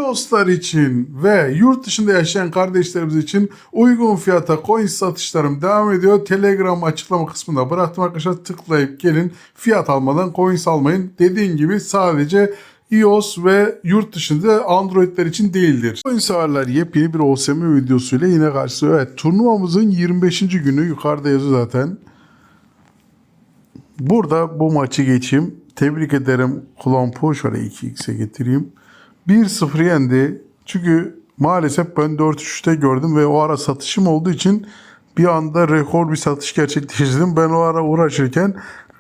iOS'lar için ve yurt dışında yaşayan kardeşlerimiz için uygun fiyata coin satışlarım devam ediyor. Telegram açıklama kısmında bıraktım arkadaşlar. Tıklayıp gelin, fiyat almadan coins almayın. Dediğim gibi sadece iOS ve yurt dışında Android'ler için değildir. Coin severler, yepyeni bir OSM videosuyla yine karşınızda. Evet, turnuvamızın 25. günü, yukarıda yazıyor zaten. Burada bu maçı geçeyim. Tebrik ederim Klomp'u. Şöyle 2x'e getireyim. 1-0 yendi. Çünkü maalesef ben 4-3'te gördüm ve o ara satışım olduğu için bir anda rekor bir satış gerçekleştirdim. Ben o ara uğraşırken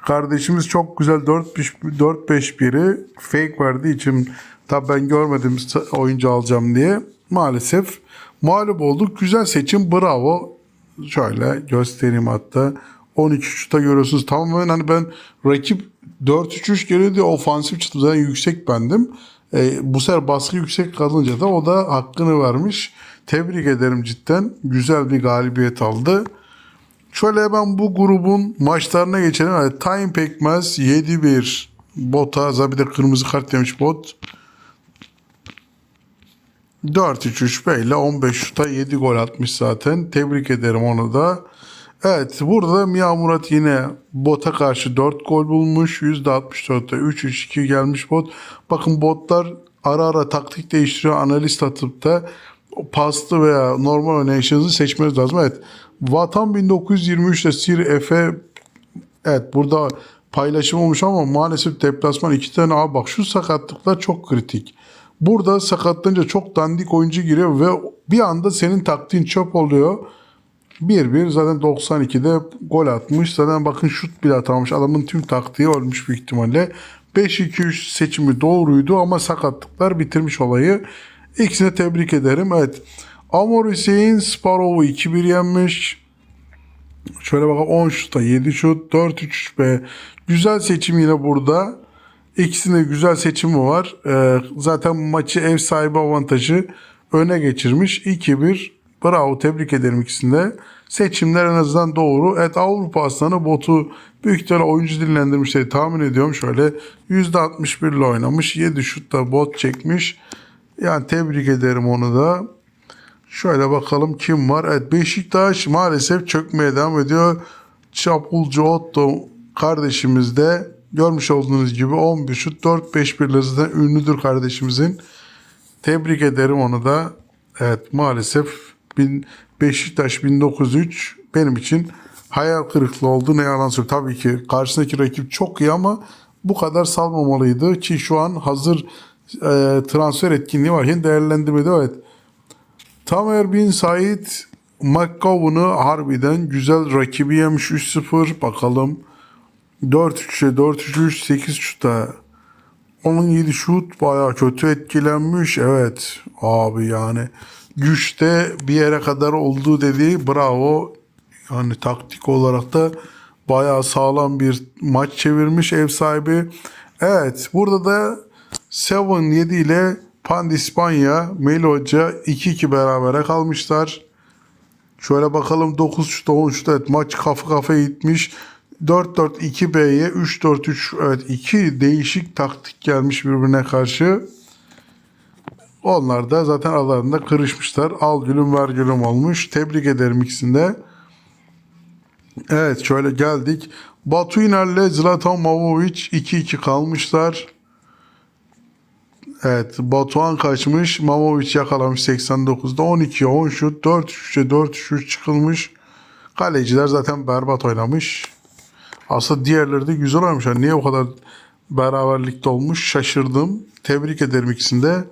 kardeşimiz çok güzel 4-5-1'i fake verdiği için, tabi ben görmedim oyuncu alacağım diye, maalesef mağlup olduk. Güzel seçim, bravo. Şöyle göstereyim hatta. 13-3'te görüyorsunuz. Tamamen hani ben rakip 4-3-3 geliyor diye ofansif çıktım. Zaten yüksek bendim. Bu sefer baskı yüksek kalınca da o da hakkını vermiş. Tebrik ederim cidden. Güzel bir galibiyet aldı. Şöyle hemen bu grubun maçlarına geçelim. Yani Time Pekmez 7-1 bota. Zaten bir de kırmızı kart demiş bot. 4-3-3 ile 15 şuta 7 gol atmış zaten. Tebrik ederim onu da. Evet, burada da Mia Murat yine bota karşı 4 gol bulmuş. %64'te 3-3-2 gelmiş bot. Bakın botlar ara ara taktik değiştiriyor. Analist atıp da paslı veya normal oynayışınızı seçmeniz lazım. Evet, Vatan 1923'te Sir Efe, evet burada paylaşım olmuş ama maalesef deplasman 2 tane. Abi bak, şu sakatlıklar çok kritik. Burada sakatlanınca çok dandik oyuncu giriyor ve bir anda senin taktiğin çöp oluyor. 1-1 zaten 92'de gol atmış. Zaten bakın şut bile atamamış. Adamın tüm taktiği ölmüş büyük ihtimalle. 5-2-3 seçimi doğruydu ama sakatlıklar bitirmiş olayı. İkisine tebrik ederim. Evet. Amor Hüseyin Sparov'u 2-1 yenmiş. Şöyle bakalım, 10 şuta 7 şut. 4-3-3 be. Güzel seçim yine burada. İkisinde güzel seçimi var. Zaten maçı ev sahibi avantajı öne geçirmiş. 2-1. Bravo, tebrik ederim ikisinde. Seçimler en azından doğru. Evet, Avrupa Aslanı botu büyük ihtimalle oyuncu dinlendirmişleri tahmin ediyorum. Şöyle %61 ile oynamış. 7 şutta bot çekmiş. Yani tebrik ederim onu da. Şöyle bakalım kim var. Evet, Beşiktaş maalesef çökmeye devam ediyor. Çapulcu Otto kardeşimiz de görmüş olduğunuz gibi 11 şut 4-5-1 ile zaten ünlüdür kardeşimizin. Tebrik ederim onu da. Evet, maalesef Beşiktaş 1903 benim için hayal kırıklığı oldu. Ne yalan söyleyeyim. Tabii ki karşısındaki rakip çok iyi ama bu kadar salmamalıydı ki şu an hazır transfer etkinliği varken değerlendirmedi. Evet. Tamer Bin Said McGovern'ı harbiden güzel rakibi yemiş 3-0. Bakalım 4-3'e 4-3-3 8 şuta. Onun 7 şut bayağı kötü etkilenmiş. Evet abi, yani güçte bir yere kadar olduğu dediği bravo. Yani taktik olarak da bayağı sağlam bir maç çevirmiş ev sahibi. Evet, burada da 7 ile Pandispanya Meli Hoca 2-2 berabere kalmışlar. Şöyle bakalım 9 şut 10 şut, evet maç kafa kafaya gitmiş. 4-4-2B'ye 3-4-3, evet iki değişik taktik gelmiş birbirine karşı. Onlar da zaten aralarında kırışmışlar. Al gülüm ver gülüm olmuş. Tebrik ederim ikisinde. Evet, şöyle geldik. Batu İner'le Zlatan Mavrovic 2-2 kalmışlar. Evet, Batuhan kaçmış. Mavrovic yakalamış 89'da. 12'ye 10 şut. 4-3'e 4-3 çıkılmış. Kaleciler zaten berbat oynamış. Aslında diğerleri de güzel oynamış. Yani niye o kadar beraberlikte olmuş şaşırdım. Tebrik ederim ikisinde.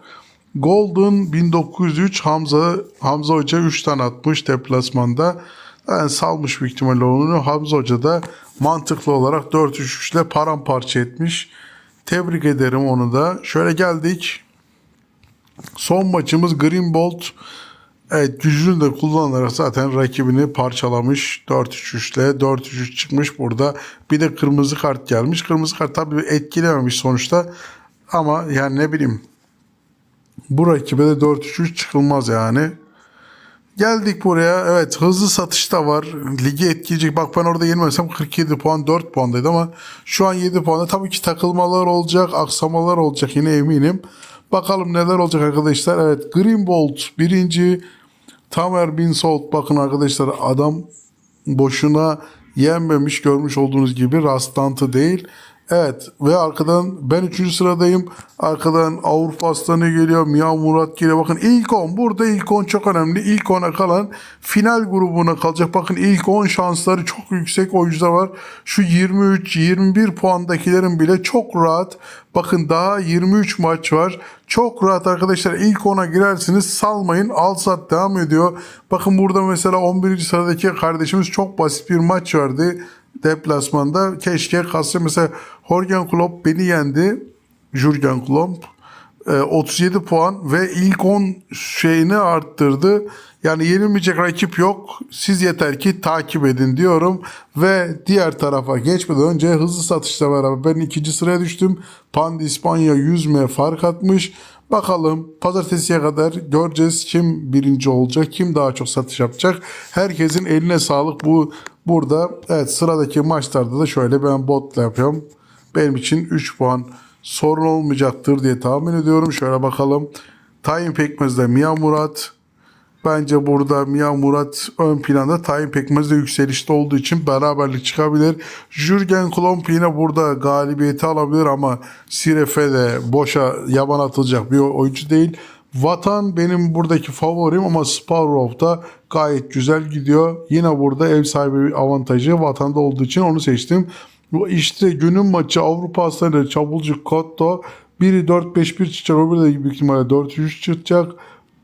Golden 1903 Hamza Hoca 3 tane atmış deplasmanda. Yani salmış büyük ihtimalle onu. Hamza Hoca da mantıklı olarak 4-3-3 ile paramparça etmiş. Tebrik ederim onu da. Şöyle geldik. Son maçımız Green Bolt. Evet, gücünü de kullanarak zaten rakibini parçalamış. 4-3-3 ile 4-3-3 çıkmış burada. Bir de kırmızı kart gelmiş. Kırmızı kart tabii etkilememiş sonuçta. Ama yani ne bileyim, bu rakibe de 4-3-3 çıkılmaz yani. Geldik buraya. Evet, hızlı satış da var. Ligi etkileyecek. Bak, ben orada yenilmezsem 47 puan 4 puandaydı ama şu an 7 puanda. Tabii ki takılmalar olacak, aksamalar olacak yine eminim. Bakalım neler olacak arkadaşlar. Evet, Greenbolt birinci. Tamer Bin Saud, bakın arkadaşlar, adam boşuna yenmemiş, görmüş olduğunuz gibi rastlantı değil. Evet, ve arkadan ben 3. sıradayım. Arkadan Avrupa Aslanı geliyor. Mia Murat geliyor. Bakın ilk 10. Burada ilk 10 çok önemli. İlk 10'a kalan final grubuna kalacak. Bakın ilk 10 şansları çok yüksek oyuncular var. Şu 23-21 puandakilerin bile çok rahat. Bakın daha 23 maç var. Çok rahat arkadaşlar, ilk 10'a girersiniz, salmayın, al sat devam ediyor. Bakın burada mesela 11. sıradaki kardeşimiz çok basit bir maç verdi deplasmanda. Keşke kalsa, mesela Jürgen Klopp beni yendi. Jürgen Klopp 37 puan ve ilk 10 şeyini arttırdı. Yani yenilmeyecek rakip yok. Siz yeter ki takip edin diyorum. Ve diğer tarafa geçmeden önce hızlı satışla beraber ben 2. sıraya düştüm. Pandi İspanya 100M fark atmış. Bakalım pazartesiye kadar göreceğiz kim birinci olacak, kim daha çok satış yapacak. Herkesin eline sağlık. Burada evet, sıradaki maçlarda da şöyle ben botla yapıyorum. Benim için 3 puan sorun olmayacaktır diye tahmin ediyorum. Şöyle bakalım. Tayin Pekmez'de Mia Murat. Bence burada Mia Murat ön planda. Tayin Pekmez de yükselişte olduğu için beraberlik çıkabilir. Jürgen Klopp yine burada galibiyeti alabilir ama Siref'e de boşa yaban atılacak bir oyuncu değil. Vatan benim buradaki favorim ama Sparrow da gayet güzel gidiyor. Yine burada ev sahibi avantajı Vatan'da olduğu için onu seçtim. İşte günün maçı Avrupa Aslanı Çapulcu Kotto. Biri 4-5-1 çıkacak, öbürü de büyük ihtimalle 4-3 çıkacak.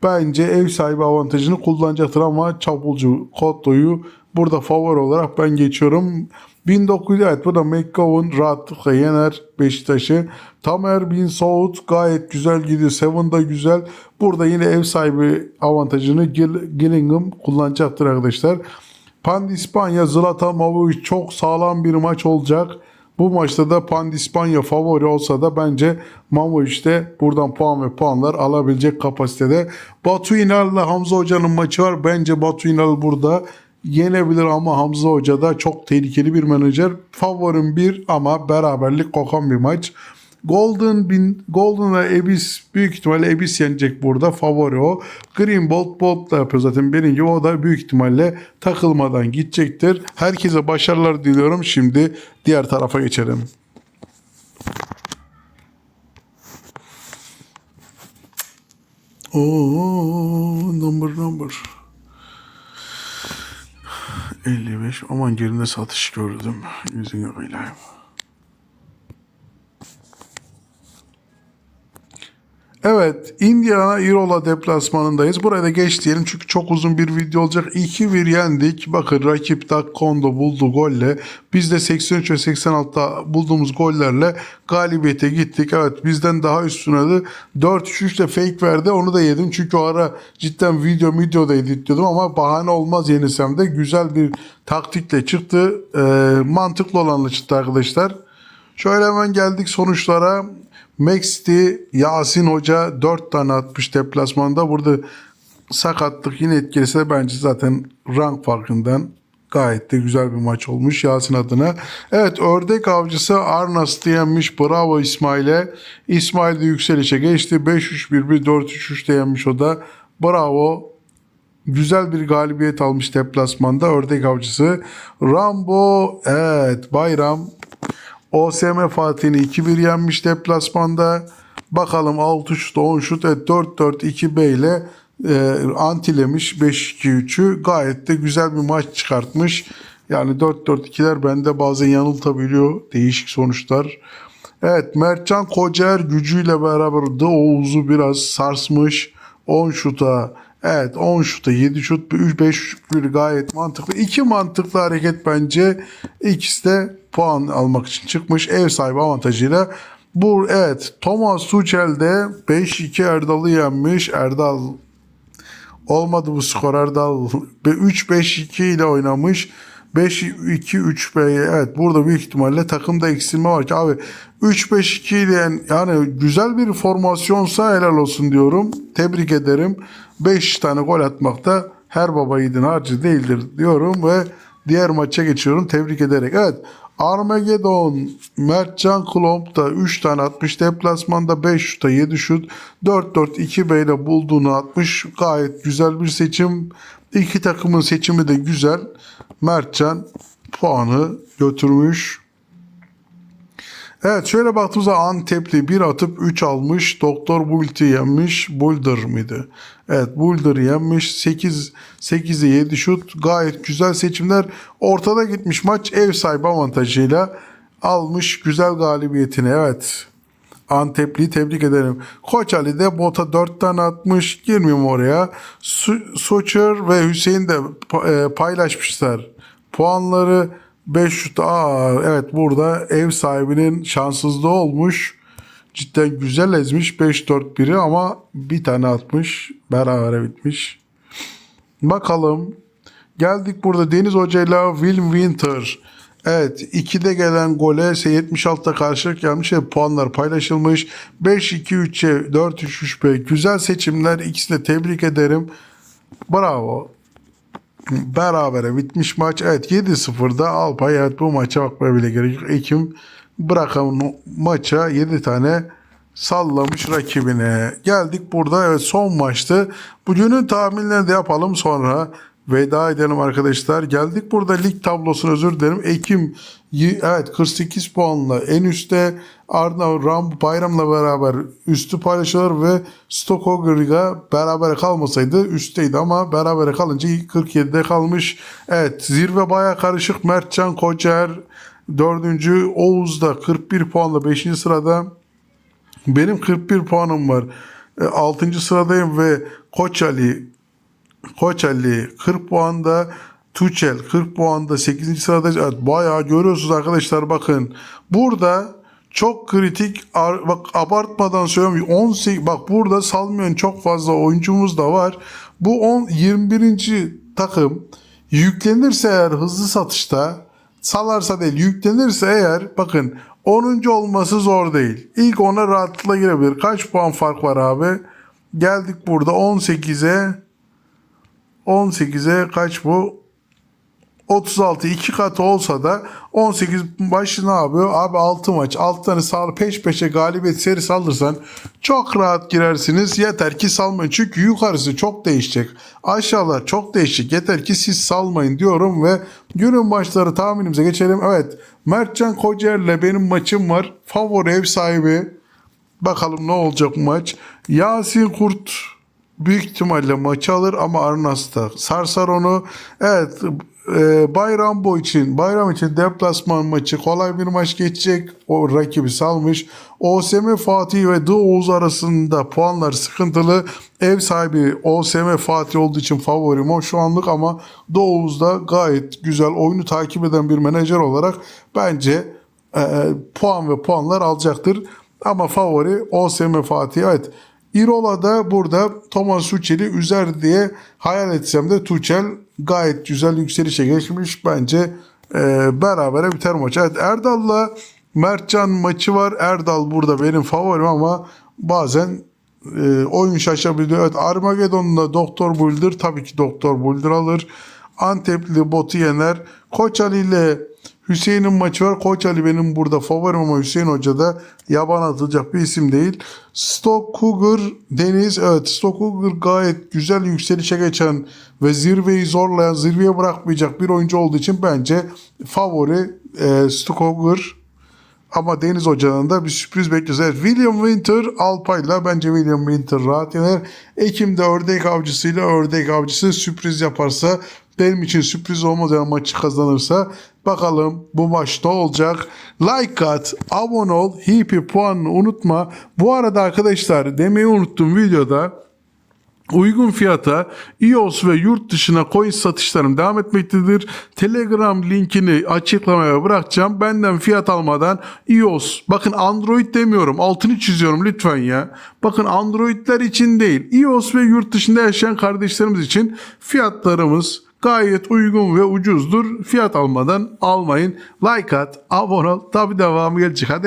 Bence ev sahibi avantajını kullanacaktır ama Çapulcu Kotto'yu burada favori olarak ben geçiyorum. 1900, evet, burada McGowan rahatlıkla yener Beşiktaş'ı. Tamer Bin Saud gayet güzel gidiyor. Seven da güzel. Burada yine ev sahibi avantajını Gillingham kullanacaktır arkadaşlar. Pandispanya Zlatan Mavrovic çok sağlam bir maç olacak. Bu maçta da Pandispanya favori olsa da bence Mavrovic de buradan puan ve puanlar alabilecek kapasitede. Batu İnal'la Hamza Hoca'nın maçı var. Bence Batu İnal burada yenebilir ama Hamza Hoca da çok tehlikeli bir menajer. Favorim 1 ama beraberlik kokan bir maç. Golden'la Ebis, büyük ihtimalle Ebis yenecek burada. Favori o. Bolt da yapıyor zaten birinci. O da büyük ihtimalle takılmadan gidecektir. Herkese başarılar diliyorum. Şimdi diğer tarafa geçelim. Number 55. Aman, gerinde satış gördüm. Yüzüne kıyılayım. Evet, Indiana Irola deplasmanındayız. Buraya da geç diyelim çünkü çok uzun bir video olacak. 2-1 yendik. Bakın rakip Dakkondo buldu golle. Biz de 83 ve 86'da bulduğumuz gollerle galibiyete gittik. Evet, bizden daha üstüne de 4-3 de fake verdi. Onu da yedim çünkü o ara cidden videoda editliyordum ama bahane olmaz, yenisem de güzel bir taktikle çıktı. Mantıklı olanla çıktı arkadaşlar. Şöyle hemen geldik sonuçlara. Max'ti Yasin Hoca 4 tane atmış deplasmanda. Burada sakatlık yine etkilese bence zaten rank farkından gayet de güzel bir maç olmuş Yasin adına. Evet, ördek avcısı Arnas'ı yenmiş. Bravo İsmail'e. İsmail de yükselişe geçti. 5-3-1-1 4-3-3 de yenmiş o da. Bravo. Güzel bir galibiyet almış deplasmanda ördek avcısı. Rambo, evet, Bayram OSM Fatih'ini 2-1 yenmiş deplasmanda. Bakalım 6 şut 10 şut 4-4-2-B ile antilemiş 5-2-3'ü. Gayet de güzel bir maç çıkartmış. Yani 4-4-2'ler bende bazen yanıltabiliyor. Değişik sonuçlar. Evet, Mertcan Kocaer gücüyle beraber de Oğuz'u biraz sarsmış. 10 şuta, evet, 10 şuta 7 şut 5 bir gayet mantıklı. 2 mantıklı hareket bence. İkisi de puan almak için çıkmış ev sahibi avantajıyla. Evet, Thomas Tuchel de 5-2 Erdal'ı yenmiş. Erdal olmadı bu skor. Erdal 3-5-2 ile oynamış. 5-2-3-B, evet, burada büyük ihtimalle takımda eksilme var ki abi 3-5-2 ile yani güzel bir formasyonsa helal olsun diyorum. Tebrik ederim. 5 tane gol atmak da her baba yiğidin harcı değildir diyorum ve diğer maça geçiyorum tebrik ederek. Evet, Armageddon, Mertcan Klomp'ta 3 tane atmış. Deplasmanda 5 şuta 7 şut. 4-4-2 ile bulduğunu atmış. Gayet güzel bir seçim. İki takımın seçimi de güzel. Mertcan puanı götürmüş. Evet, şöyle baktığımızda Antepli 1 atıp 3 almış. Doktor Bult'i yenmiş. Boulder mıydı? Evet, Boulder'ı yenmiş. 8'e 7 şut. Gayet güzel seçimler. Ortada gitmiş maç, ev sahibi avantajıyla almış güzel galibiyetini. Evet. Antepli tebrik ederim. Koç Ali de bota 4 tane atmış. Girmiyorum oraya. Soçer ve Hüseyin de paylaşmışlar puanları. 5 şut. Evet, burada ev sahibinin şanssızlığı olmuş. Cidden güzel ezmiş. 5-4 biri ama bir tane atmış. Berabere bitmiş. Bakalım. Geldik burada Deniz Hoca ile Will Winter. Evet, 2'de gelen gole 76'da karşılık gelmiş ve puanlar paylaşılmış. 5-2-3'e 4-3-3-5 güzel seçimler. İkisini de tebrik ederim. Bravo. Berabere bitmiş maç. Evet, 7-0'da Alpay. Evet, bu maça bakmaya bile gerek yok. Ekim bırakan maça 7 tane sallamış rakibine. Geldik burada, evet, son maçtı. Bugünün tahminlerini de yapalım, sonra veda edelim arkadaşlar. Geldik burada lig tablosuna, özür dilerim. Ekim evet 48 puanla en üstte, ardından Rambo Bayram'la beraber üstü paylaşılır ve Stockholm'a beraber kalmasaydı üstteydi ama beraber kalınca 47'de kalmış. Evet, zirve baya karışık. Mertcan Kocaer 4. Oğuz'da 41 puanla 5. sırada. Benim 41 puanım var. 6. sıradayım ve Koç Ali 40 puanda, Tuchel 40 puanda 8. sırada. Evet, bayağı görüyorsunuz arkadaşlar, bakın. Burada çok kritik, bak abartmadan söylüyorum, 18, bak burada salmayan çok fazla oyuncumuz da var. Bu 21. takım yüklenirse eğer, hızlı satışta salarsa değil, yüklenirse eğer, bakın 10. olması zor değil. İlk 10'a rahatlıkla girebilir. Kaç puan fark var abi? Geldik burada 18'e kaç bu? 36, 2 katı olsa da 18 başı ne yapıyor? Abi 6 maç, 6 tane sağlı peş peşe galibiyet serisi alırsan çok rahat girersiniz. Yeter ki salmayın. Çünkü yukarısı çok değişecek. Aşağılar çok değişecek. Yeter ki siz salmayın diyorum ve günün maçları tahminimize geçelim. Evet, Mertcan Kocaer'le benim maçım var. Favori ev sahibi. Bakalım ne olacak bu maç. Yasin Kurt büyük ihtimalle maçı alır ama Arnas da sarsar onu. Evet, Bayram için deplasman maçı kolay bir maç geçecek. O rakibi salmış. OSM Fatih ve The Oğuz arasında puanlar sıkıntılı. Ev sahibi OSM Fatih olduğu için favorim o şu anlık ama The Oğuz da gayet güzel oyunu takip eden bir menajer olarak bence puan ve puanlar alacaktır. Ama favori OSM Fatih. Evet. İrola da burada Thomas Tuchel'i üzer diye hayal etsem de Tuchel gayet güzel yükselişe geçmiş. Bence berabere biter maç. Evet, Erdal'la Mertcan maçı var. Erdal burada benim favorim ama bazen oyun şaşabiliyor. Evet, Armageddon'da Doktor Boulder, tabii ki Doktor Boulder alır. Antepli botu yener. Koç Ali ile Hüseyin'in maçı var. Koç Ali benim burada favorim ama Hüseyin Hoca da yaban atılacak bir isim değil. Stock Cougar Deniz. Evet, Stock Cougar gayet güzel yükselişe geçen ve zirveyi zorlayan, zirveye bırakmayacak bir oyuncu olduğu için bence favori Stock Cougar. Ama Deniz Hoca'nın da bir sürpriz bekliyoruz. Evet, William Winter Alpay'la bence William Winter rahat yener. Ekim'de ördek avcısıyla, ördek avcısı sürpriz yaparsa, benim için sürpriz olmaz yani, maçı kazanırsa. Bakalım bu maçta olacak. Like at, abone ol, hipi puanını unutma. Bu arada arkadaşlar, demeyi unuttum videoda, uygun fiyata iOS ve yurt dışına coin satışlarım devam etmektedir. Telegram linkini açıklamaya bırakacağım. Benden fiyat almadan iOS, bakın Android demiyorum, altını çiziyorum lütfen ya. Bakın, Androidler için değil, iOS ve yurt dışında yaşayan kardeşlerimiz için fiyatlarımız gayet uygun ve ucuzdur. Fiyat almadan almayın. Like at, abone ol. Tabi devamı gelecek. Hadi.